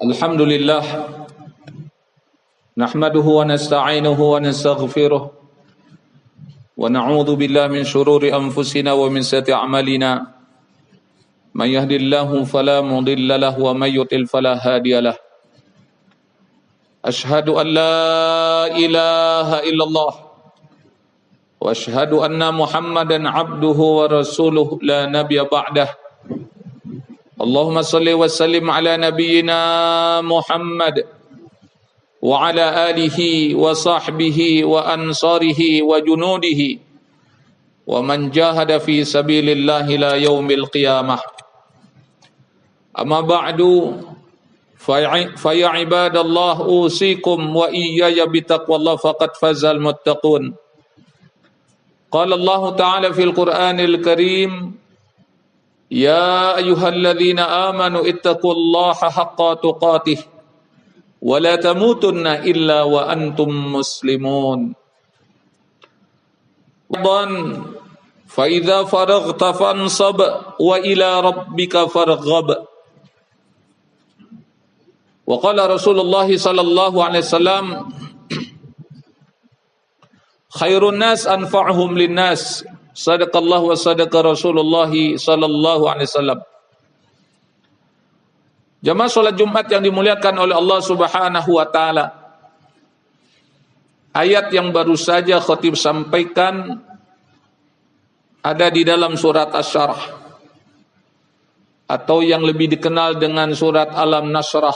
Alhamdulillah nahmaduhu wa nasta'inuhu wa nastaghfiruh wa na'udzu billahi min shururi anfusina wa min sayyiati a'malina may yahdihillahu fala mudilla lahu wa may yudlil fala hadiyalah. Ashhadu an la ilaha illallah wa ashhadu anna Muhammadan abduhu wa rasuluhu la nabiyya ba'dah. Allahumma salli wa sallim ala nabiyyina Muhammad wa ala alihi wa sahbihi wa ansarihi wa junudihi wa man jahada fi sabilillahi la yaumil qiyamah. Amma ba'du fa ya ibadallah usikum wa iyaya bitaqwallah faqad fazal muttaqun. Qala Allah ta'ala fil Qur'anil Karim, ya ayyuhalladzina amanu ittaqullaha haqqa tuqatih wa la tamutunna illa wa antum muslimun. Dan fa idza faraghta fansab wa ila rabbika farghab. Wa qala Rasulullah sallallahu alaihi wasallam, khairun nas anfa'uhum linnas. Sadaqallah wa sadaqa Rasulullah sallallahu alaihi wasallam. Jamaah salat Jumat yang dimuliakan oleh Allah Subhanahu wa taala. Ayat yang baru saja khatib sampaikan ada di dalam surat Asy-Syarah atau yang lebih dikenal dengan surat Alam Nasrah.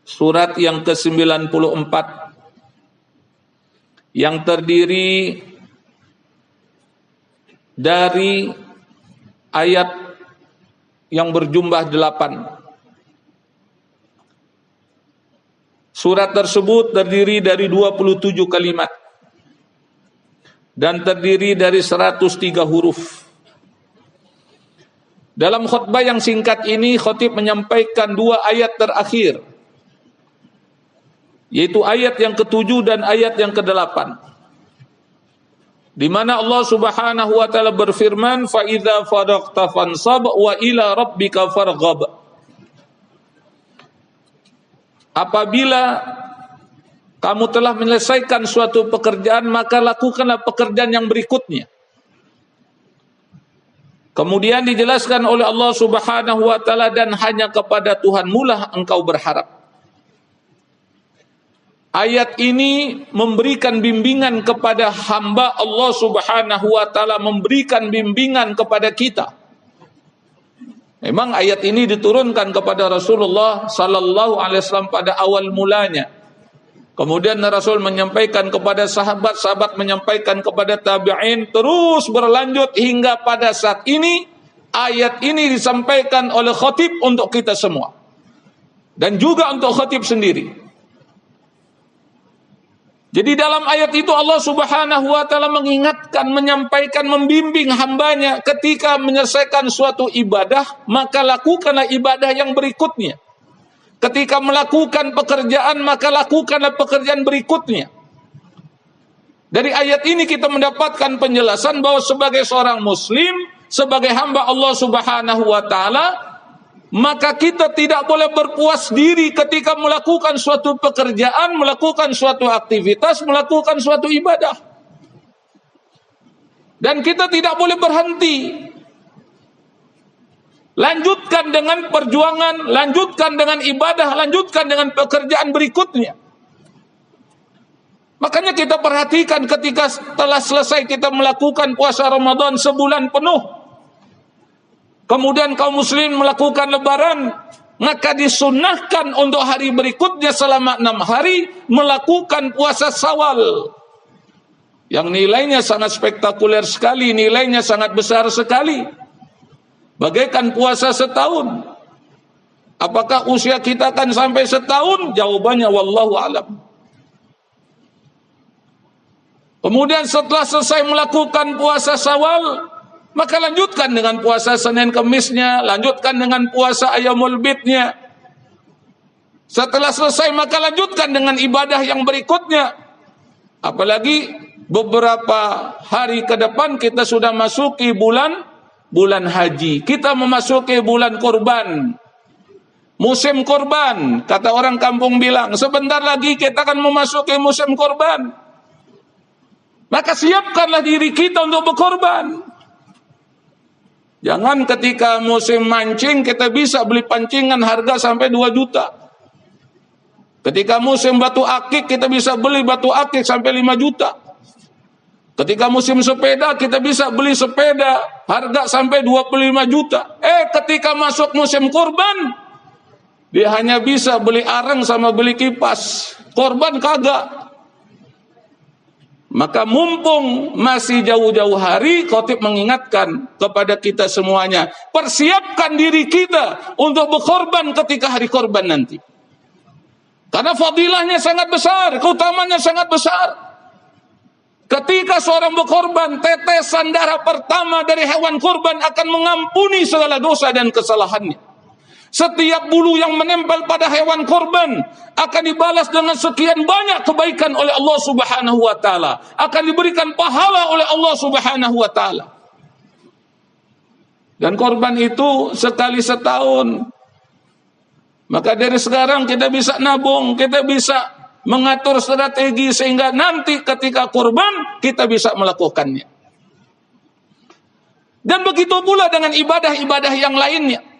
Surat yang ke-94 yang terdiri dari ayat yang berjumlah 8. Surat tersebut terdiri dari 27 kalimat dan terdiri dari 103 huruf. Dalam khutbah yang singkat ini, khatib menyampaikan 2 ayat terakhir, yaitu ayat yang ke-7 dan ayat yang ke-8. Di mana Allah Subhanahu wa taala berfirman, fa idza faraghta fansab wa ila rabbika farghab. Apabila kamu telah menyelesaikan suatu pekerjaan, maka lakukanlah pekerjaan yang berikutnya. Kemudian dijelaskan oleh Allah Subhanahu wa taala, dan hanya kepada Tuhanmu lah engkau berharap. Ayat ini memberikan bimbingan kepada hamba Allah Subhanahu wa taala, memberikan bimbingan kepada kita. Memang ayat ini diturunkan kepada Rasulullah sallallahu alaihi wasallam pada awal mulanya. Kemudian Rasul menyampaikan kepada sahabat, sahabat menyampaikan kepada tabi'in, terus berlanjut hingga pada saat ini ayat ini disampaikan oleh khatib untuk kita semua. Dan juga untuk khatib sendiri. Jadi dalam ayat itu Allah Subhanahu wa taala mengingatkan, menyampaikan, membimbing hambanya ketika menyelesaikan suatu ibadah, maka lakukanlah ibadah yang berikutnya. Ketika melakukan pekerjaan, maka lakukanlah pekerjaan berikutnya. Dari ayat ini kita mendapatkan penjelasan bahwa sebagai seorang muslim, sebagai hamba Allah Subhanahu wa taala, maka kita tidak boleh berpuas diri ketika melakukan suatu pekerjaan, melakukan suatu aktivitas, melakukan suatu ibadah. Dan kita tidak boleh berhenti. Lanjutkan dengan perjuangan, lanjutkan dengan ibadah, lanjutkan dengan pekerjaan berikutnya. Makanya kita perhatikan ketika setelah selesai kita melakukan puasa Ramadan sebulan penuh, kemudian kaum muslimin melakukan lebaran, maka disunnahkan untuk hari berikutnya selama 6 hari melakukan puasa Syawal. Yang nilainya sangat spektakuler sekali, nilainya sangat besar sekali. Bagaikan puasa setahun. Apakah usia kita akan sampai setahun? Jawabannya wallahu alam. Kemudian setelah selesai melakukan puasa Syawal, maka lanjutkan dengan puasa Senin Kemisnya, lanjutkan dengan puasa Ayyamul Bidnya. Setelah selesai maka lanjutkan dengan ibadah yang berikutnya. Apalagi beberapa hari ke depan kita sudah masuki bulan haji. Kita memasuki bulan kurban. musim korban. Kata orang kampung bilang, sebentar lagi kita akan memasuki musim korban. Maka siapkanlah diri kita untuk berkorban. Jangan ketika musim mancing kita bisa beli pancingan harga sampai 2 juta. Ketika musim batu akik kita bisa beli batu akik sampai 5 juta. Ketika musim sepeda kita bisa beli sepeda harga sampai 25 juta. Ketika masuk musim kurban dia hanya bisa beli areng sama beli kipas. Korban kagak. Maka mumpung masih jauh-jauh hari, khotib mengingatkan kepada kita semuanya, persiapkan diri kita untuk berkorban ketika hari korban nanti. Karena fadilahnya sangat besar, keutamanya sangat besar. Ketika seorang berkorban, tetesan darah pertama dari hewan korban akan mengampuni segala dosa dan kesalahannya. Setiap bulu yang menempel pada hewan korban akan dibalas dengan sekian banyak kebaikan oleh Allah Subhanahu wa taala, akan diberikan pahala oleh Allah Subhanahu wa taala. Dan korban itu sekali setahun. Maka dari sekarang kita bisa nabung, kita bisa mengatur strategi sehingga nanti ketika korban kita bisa melakukannya. Dan begitu pula dengan ibadah-ibadah yang lainnya.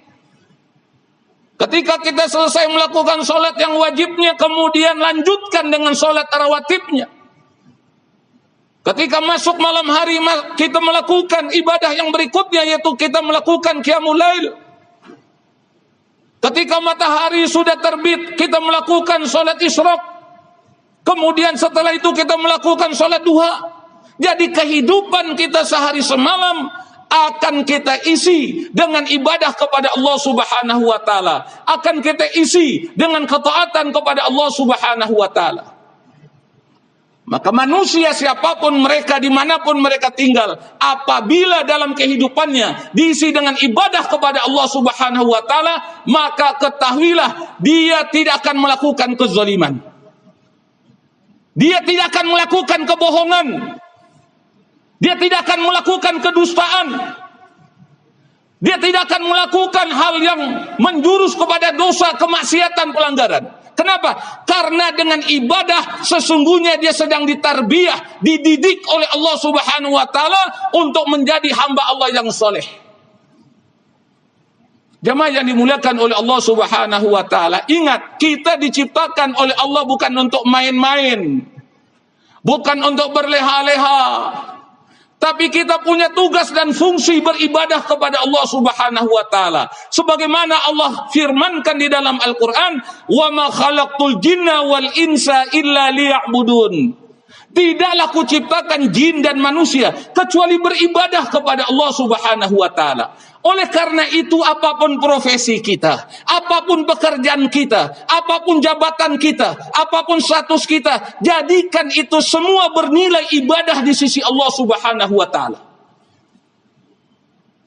Ketika kita selesai melakukan sholat yang wajibnya, kemudian lanjutkan dengan sholat rawatibnya. Ketika masuk malam hari, kita melakukan ibadah yang berikutnya, yaitu kita melakukan qiyamul lail. Ketika matahari sudah terbit, kita melakukan sholat isyraq. Kemudian setelah itu kita melakukan sholat duha. Jadi kehidupan kita sehari semalam akan kita isi dengan ibadah kepada Allah Subhanahu wa taala. Akan kita isi dengan ketaatan kepada Allah Subhanahu wa taala. Maka manusia siapapun mereka, dimanapun mereka tinggal, apabila dalam kehidupannya diisi dengan ibadah kepada Allah Subhanahu wa taala, maka ketahuilah dia tidak akan melakukan kezaliman. Dia tidak akan melakukan kebohongan. Dia tidak akan melakukan kedustaan. Dia tidak akan melakukan hal yang menjurus kepada dosa, kemaksiatan, pelanggaran. Kenapa? Karena dengan ibadah sesungguhnya dia sedang ditarbiyah, dididik oleh Allah Subhanahu wa taala untuk menjadi hamba Allah yang soleh. Jamaah yang dimuliakan oleh Allah Subhanahu wa taala, ingat, kita diciptakan oleh Allah bukan untuk main-main. Bukan untuk berleha-leha. Tapi kita punya tugas dan fungsi beribadah kepada Allah Subhanahu wa taala. Sebagaimana Allah firmankan di dalam Al-Qur'an, "Wa ma khalaqtul jinna wal insa illa liya'budun." Tidaklah kuciptakan jin dan manusia kecuali beribadah kepada Allah Subhanahu wa taala. Oleh karena itu, apapun profesi kita, apapun pekerjaan kita, apapun jabatan kita, apapun status kita, jadikan itu semua bernilai ibadah di sisi Allah Subhanahu wa taala.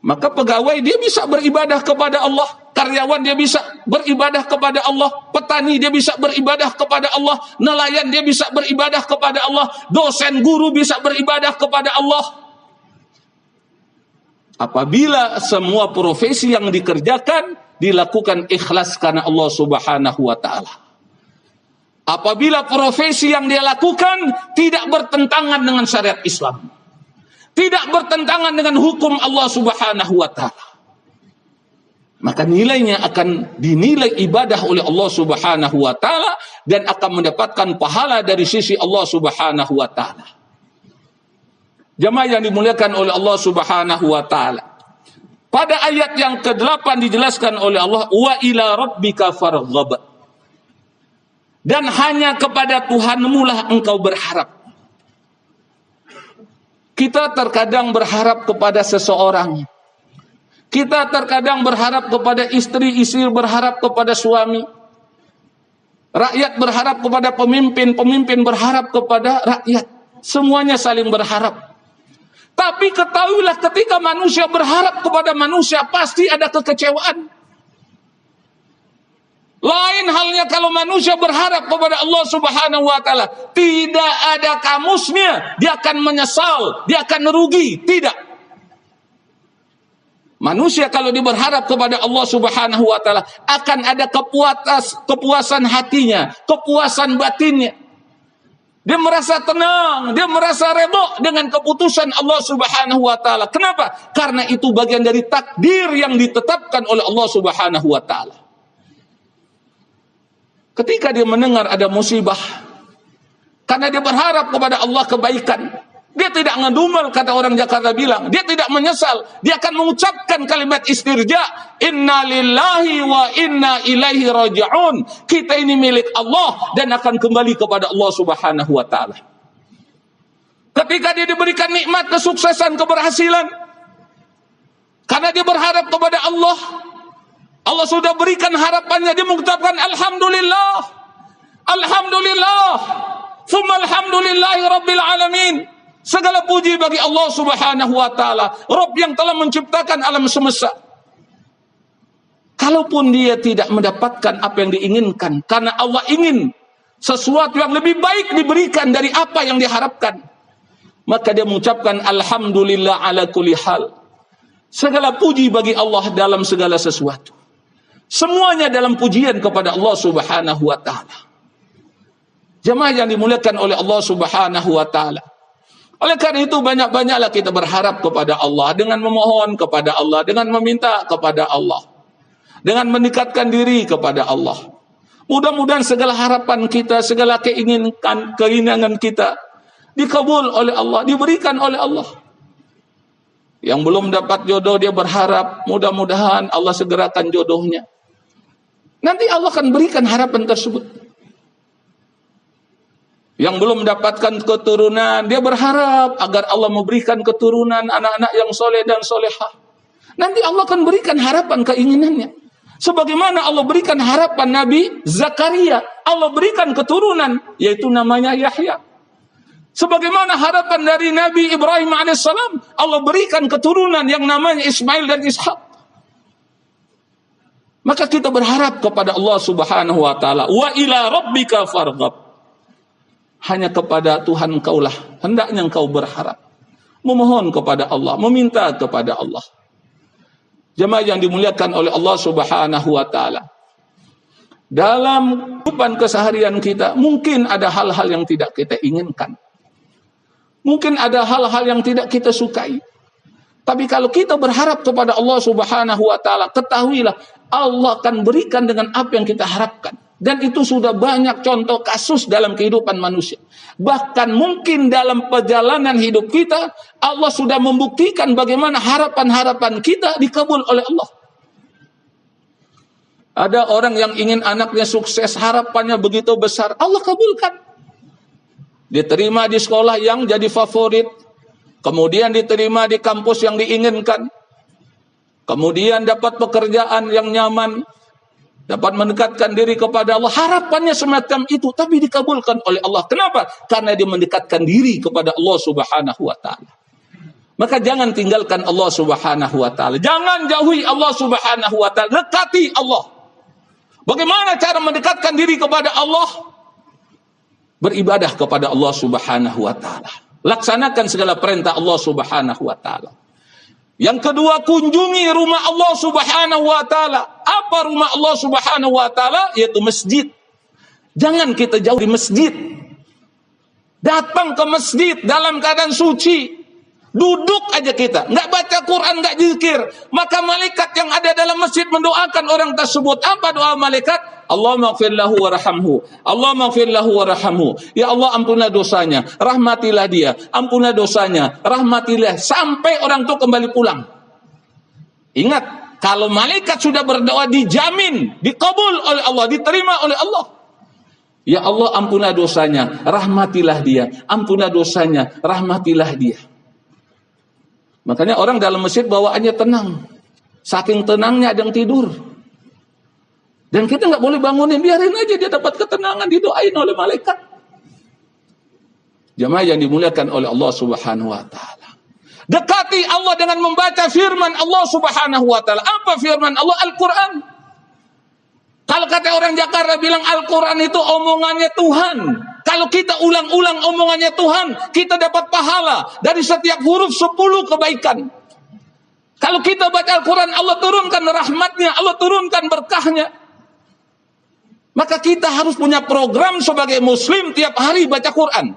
Maka pegawai dia bisa beribadah kepada Allah, karyawan dia bisa beribadah kepada Allah, petani dia bisa beribadah kepada Allah, nelayan dia bisa beribadah kepada Allah, dosen guru bisa beribadah kepada Allah. Apabila semua profesi yang dikerjakan dilakukan ikhlas karena Allah Subhanahu wa taala. Apabila profesi yang dia lakukan tidak bertentangan dengan syariat Islam, tidak bertentangan dengan hukum Allah Subhanahu wa taala, maka nilainya akan dinilai ibadah oleh Allah Subhanahu wa taala dan akan mendapatkan pahala dari sisi Allah Subhanahu wa taala. Jamaah yang dimuliakan oleh Allah Subhanahu wa taala. Pada ayat yang ke-8 dijelaskan oleh Allah, wa ila rabbika farghab. Dan hanya kepada Tuhanmu lah engkau berharap. Kita terkadang berharap kepada seseorang. Kita terkadang berharap kepada istri berharap kepada suami. Rakyat berharap kepada pemimpin, pemimpin berharap kepada rakyat. Semuanya saling berharap. Tapi ketahuilah ketika manusia berharap kepada manusia pasti ada kekecewaan. Lain halnya kalau manusia berharap kepada Allah Subhanahu wa taala, tidak ada kamusnya dia akan menyesal, dia akan merugi, tidak. Manusia kalau dia berharap kepada Allah Subhanahu wa taala akan ada kepuasan hatinya, kepuasan batinnya. Dia merasa tenang, dia merasa redha dengan keputusan Allah Subhanahu wa taala. Kenapa? Karena itu bagian dari takdir yang ditetapkan oleh Allah Subhanahu wa taala. Ketika dia mendengar ada musibah, karena dia berharap kepada Allah kebaikan, dia tidak ngedumel, kata orang Jakarta bilang, dia tidak menyesal, dia akan mengucapkan kalimat istirja, inna lillahi wa inna ilaihi raji'un. Kita ini milik Allah dan akan kembali kepada Allah Subhanahu wa taala. Ketika dia diberikan nikmat, kesuksesan, keberhasilan, karena dia berharap kepada Allah, Allah sudah berikan harapannya, dia mengucapkan alhamdulillah, alhamdulillah, tsumma alhamdulillahi rabbil alamin. Segala puji bagi Allah Subhanahu wa taala, Rabb yang telah menciptakan alam semesta. Kalaupun dia tidak mendapatkan apa yang diinginkan, karena Allah ingin sesuatu yang lebih baik diberikan dari apa yang diharapkan, maka dia mengucapkan alhamdulillah ala kulli hal. Segala puji bagi Allah dalam segala sesuatu. Semuanya dalam pujian kepada Allah Subhanahu wa taala. Jemaah yang dimuliakan oleh Allah Subhanahu wa taala. Oleh karena itu banyak-banyaklah kita berharap kepada Allah, dengan memohon kepada Allah, dengan meminta kepada Allah, dengan mendekatkan diri kepada Allah. Mudah-mudahan segala harapan kita, segala keinginan kita dikabul oleh Allah, diberikan oleh Allah. Yang belum dapat jodoh dia berharap mudah-mudahan Allah segerakan jodohnya. Nanti Allah akan berikan harapan tersebut. Yang belum mendapatkan keturunan, dia berharap agar Allah memberikan keturunan anak-anak yang soleh dan solehah. Nanti Allah akan berikan harapan keinginannya. Sebagaimana Allah berikan harapan Nabi Zakaria, Allah berikan keturunan, yaitu namanya Yahya. Sebagaimana harapan dari Nabi Ibrahim alaihissalam, Allah berikan keturunan yang namanya Ismail dan Ishak. Maka kita berharap kepada Allah Subhanahu wa taala, wa ila rabbika farghab. Hanya kepada Tuhan engkaulah hendaknya engkau berharap, memohon kepada Allah, meminta kepada Allah. Jemaah yang dimuliakan oleh Allah Subhanahu wa taala, dalam kehidupan keseharian kita mungkin ada hal-hal yang tidak kita inginkan, mungkin ada hal-hal yang tidak kita sukai. Tapi kalau kita berharap kepada Allah Subhanahu wa taala, ketahuilah Allah akan berikan dengan apa yang kita harapkan. Dan itu sudah banyak contoh kasus dalam kehidupan manusia. Bahkan mungkin dalam perjalanan hidup kita, Allah sudah membuktikan bagaimana harapan-harapan kita dikabul oleh Allah. Ada orang yang ingin anaknya sukses, harapannya begitu besar, Allah kabulkan. Diterima di sekolah yang jadi favorit, kemudian diterima di kampus yang diinginkan, kemudian dapat pekerjaan yang nyaman, dapat mendekatkan diri kepada Allah. Harapannya semacam itu, tapi dikabulkan oleh Allah. Kenapa? Karena dia mendekatkan diri kepada Allah Subhanahu wa taala. Maka jangan tinggalkan Allah Subhanahu wa taala. Jangan jauhi Allah Subhanahu wa taala. Dekati Allah. Bagaimana cara mendekatkan diri kepada Allah? Beribadah kepada Allah Subhanahu wa taala. Laksanakan segala perintah Allah Subhanahu wa taala. Yang kedua, kunjungi rumah Allah Subhanahu wa taala. Apa rumah Allah Subhanahu wa taala? Yaitu masjid. Jangan kita jauh di masjid. Datang ke masjid dalam keadaan suci. Duduk aja kita, nggak baca Quran, nggak zikir. Maka malaikat yang ada dalam masjid mendoakan orang tersebut. Apa doa malaikat? Allahumma ighfir lahu warhamhu. Allahumma ighfir lahu warhamhu. Ya Allah, ampunilah dosanya, rahmatilah dia. Ampunilah dosanya, rahmatilah, sampai orang itu kembali pulang. Ingat, kalau malaikat sudah berdoa dijamin dikabul oleh Allah, diterima oleh Allah. Ya Allah, ampunilah dosanya, rahmatilah dia. Ampunilah dosanya, rahmatilah dia. Makanya orang dalam masjid bawaannya tenang. Saking tenangnya ada yang tidur. Dan kita nggak boleh bangunin, biarin aja dia dapat ketenangan, didoain oleh malaikat. Jemaah yang dimuliakan oleh Allah Subhanahu wa taala. Dekati Allah dengan membaca firman Allah Subhanahu wa taala. Apa firman Allah? Al-Qur'an. Kalau kata orang Jakarta bilang Al-Quran itu omongannya Tuhan. Kalau kita ulang-ulang omongannya Tuhan, kita dapat pahala. Dari setiap huruf 10 kebaikan. Kalau kita baca Al-Quran, Allah turunkan rahmatnya, Allah turunkan berkahnya. Maka kita harus punya program sebagai muslim tiap hari baca Quran.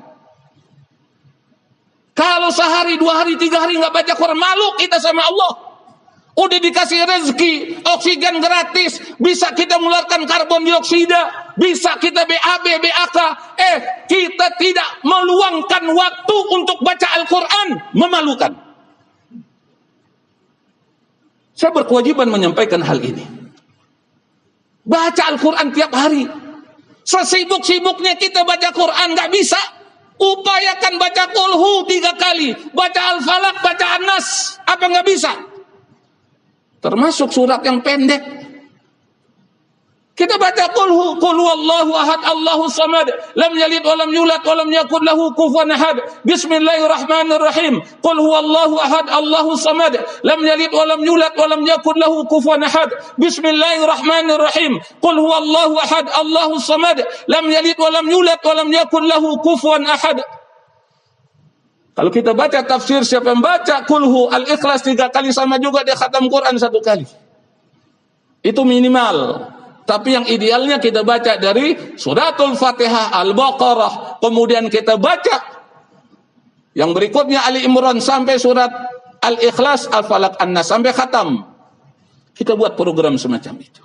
Kalau sehari, 2 hari, 3 hari nggak baca Quran, malu kita sama Allah. Udah dikasih rezeki, oksigen gratis, bisa kita mengeluarkan karbon dioksida, bisa kita BAB, BAK. Kita tidak meluangkan waktu untuk baca Al-Quran, memalukan. Saya berkewajiban menyampaikan hal ini. Baca Al-Quran tiap hari. Sesibuk-sibuknya kita baca Quran, nggak bisa. Upayakan baca Qulhu 3 kali, baca Al-Falaq, baca An-Nas. Apa nggak bisa? Termasuk surat yang pendek. Kita baca Qulhu, Qul huwallahu ahad, Allahus samad, lam yalid wa lam yulad wa lam yakul lahu kufuwan ahad. Bismillahirrahmanirrahim. Qul huwallahu ahad, Allahus samad, lam yalid wa lam yulad wa lam yakul lahu kufuwan ahad. Bismillahirrahmanirrahim. Qul huwallahu ahad, Allahus samad, lam yalid wa lam yulad wa lam yakul lahu kufuwan ahad. Kalau kita baca tafsir, siapa yang baca Qulhu Al-Ikhlas 3 kali sama juga dia khatam Quran 1 kali. Itu minimal. Tapi yang idealnya kita baca dari suratul Fatihah, Al-Baqarah, kemudian kita baca yang berikutnya Ali Imran sampai surat Al-Ikhlas, Al-Falaq, An-Nas sampai khatam. Kita buat program semacam itu.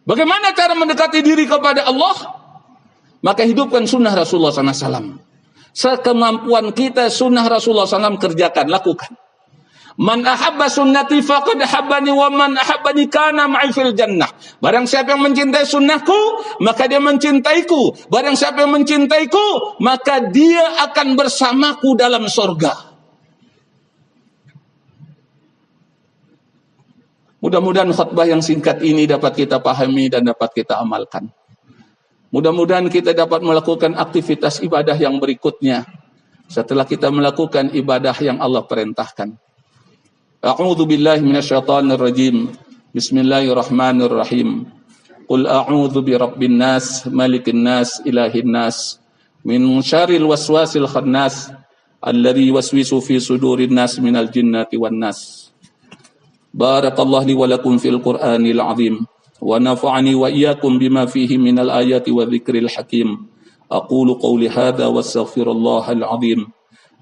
Bagaimana cara mendekati diri kepada Allah? Maka hidupkan sunnah Rasulullah SAW. Sekemampuan kita sunnah Rasulullah SAW kerjakan, lakukan. Man ahabba sunnati faqad ahabbani wa man ahabbani kana ma'i fil jannah. Barang siapa yang mencintai sunnahku, maka dia mencintaiku. Barang siapa yang mencintaiku, maka dia akan bersamaku dalam surga. Mudah-mudahan khutbah yang singkat ini dapat kita pahami dan dapat kita amalkan. Mudah-mudahan kita dapat melakukan aktivitas ibadah yang berikutnya setelah kita melakukan ibadah yang Allah perintahkan. A'udzu billahi minasyaitonir rajim. Bismillahirrahmanirrahim. Qul a'udzu birabbin nas, malikin nas, ilahin nas, min syarril waswasil khannas, alladzi yuwaswisu fi sudurin nas minal jinnati wan nas. Barakallahu li wa lakum fil Qur'anil azim wa nafa'ani wa iyyakum bima fihi minal ayati wa dzikril hakim. Aqulu qawli hadza wastaghfirullahal azim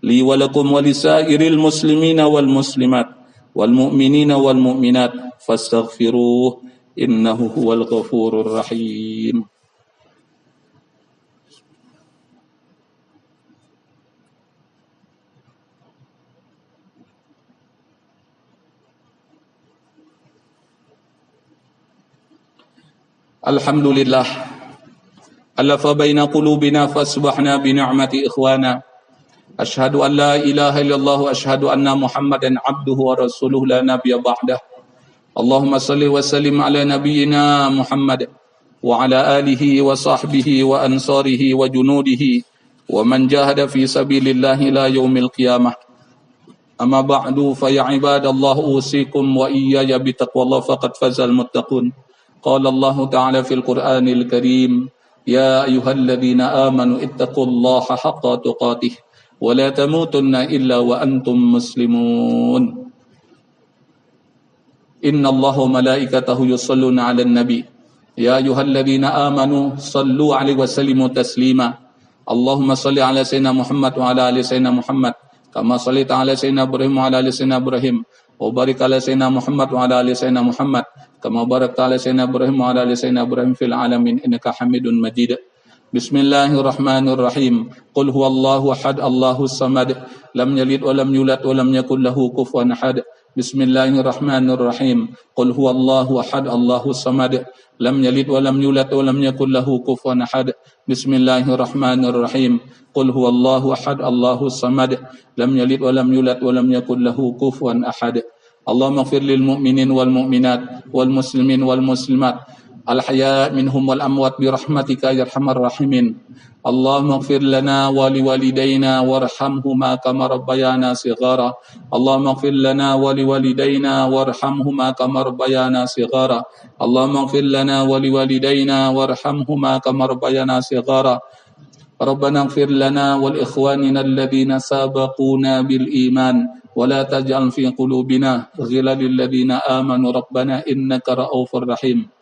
li wa lakum wa lisairil muslimina wal muslimat wal mu'minina wal mu'minat fastaghfiruh innahu huwal ghafurur rahim. Alhamdulillah alafa baina qulubina fasbahna bi ni'mati ikhwana. Asyhadu an la ilaha illallah wa asyhadu anna Muhammadan abduhu wa rasuluhu la nabiyya ba'dah. Allahumma salli wa sallim ala nabiyyina Muhammad wa ala alihi wa sahbihi wa ansarihi wa junudihi wa man jahada fi sabilillahi ila yaumil qiyamah. Amma ba'du fa ya ibadallah usikum wa iyaya bi taqwallah faqad fazal muttaqun. Qala Allah ta'ala fil Qur'anil Karim, ya ayyuhalladzina amanu ittaqullaha haqqa tuqatih wa la tamutunna illa wa antum muslimun. Inna Allaha wa malaikatahu yusalluna 'alan nabi ya ayyuhalladzina amanu sallu 'alaihi wa sallimu taslima. Allahumma salli 'ala sayyidina Muhammad wa 'ala ali sayyidina Muhammad kama shallaita 'ala sayyidina Ibrahim wa 'ala ali sayyidina Ibrahim wa barik 'ala sayyidina Muhammad wa 'ala ali sayyidina Muhammad kama barakta 'ala sayyidina Ibrahim wa 'ala ali sayyidina Ibrahim fil 'alamin innaka Hamidun Majid. Bismillahirrahmanirrahim. Qul huwallahu ahad, Allahus samad, lam yalid wa lam yulad wa lam yakul lahu kufuwan ahad. Bismillahirrahmanirrahim. Qul huwallahu ahad, Allahus samad, lam yalid wa lam yulad wa lam yakul lahu kufuwan ahad. Bismillahirrahmanirrahim. Qul huwallahu ahad, Allahus samad, lam yalid wa lam yulad wa lam yakul lahu kufuwan ahad. Allahumma ighfir lil mu'minin wal mu'minat wal muslimin wal muslimat al-ahya minhum wal amwat bi rahmatika ya arhamar rahimin. Allahumma ighfir lana wa liwalidayna warhamhuma kama rabbayana shighara. Allahumma ighfir lana wa liwalidayna warhamhuma kama rabbayana shighara. Allahumma ighfir lana wa liwalidayna warhamhuma kama rabbayana shighara. Rabbana ighfir lana wal ikhwanina alladhina sabaquna bil iman ولا تجعل في قلوبنا غلا للذين آمنوا ربنا إنك رؤوف رحيم.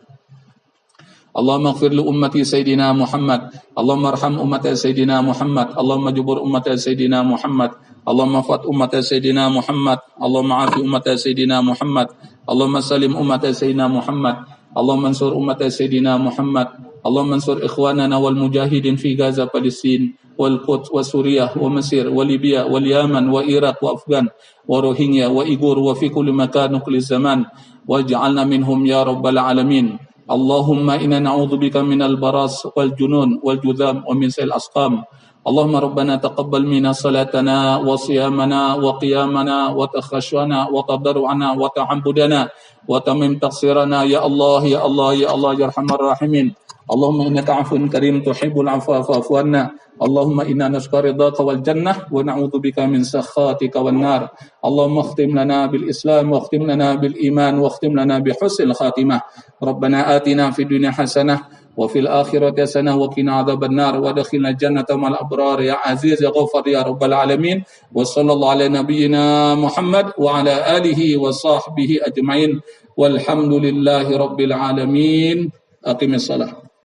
اللهم اغفر لأمة سيدنا محمد، اللهم ارحم أمة سيدنا محمد، اللهم جبر أمة سيدنا محمد، اللهم فت أمة سيدنا محمد، اللهم عافي أمة سيدنا محمد، اللهم سلم أمة سيدنا محمد، اللهم انصر أمة سيدنا محمد، اللهم انصر إخواننا والمجاهدين في غزة فلسطين والقدس وسوريا ومصر وليبيا واليمن وإيراق وأفغان وروهينيا وإيغور وفي كل مكان وكل زمان واجعلنا منهم يا رب العالمين. اللهم إنا نعوذ بك من البراس والجنون والجذام ومن سيء الأسقام. اللهم ربنا تقبل منا صلاتنا وصيامنا وقيامنا وتخشعنا وتضرعنا وتعبدنا وتمم تقصيرنا يا الله يا الله يا الله يا أرحم الراحمين. اللهم إنك عفو كريم تحب العفو فاعف عنا. اللهم إنا نشكر رضاك والجنة ونعوذ بك من سخطك والنار. اللهم اختم لنا بالإسلام واختم لنا بالإيمان واختم لنا بحسن الخاتمة. ربنا آتنا في الدنيا حسنة وفي الآخرة حسنة وقنا عذاب النار وادخلنا الجنة مع الأبرار يا عزيز يا غفار يا رب العالمين. وصلى الله على نبينا محمد وعلى آله وصحبه أجمعين والحمد لله رب العالمين. أقم الصلاة.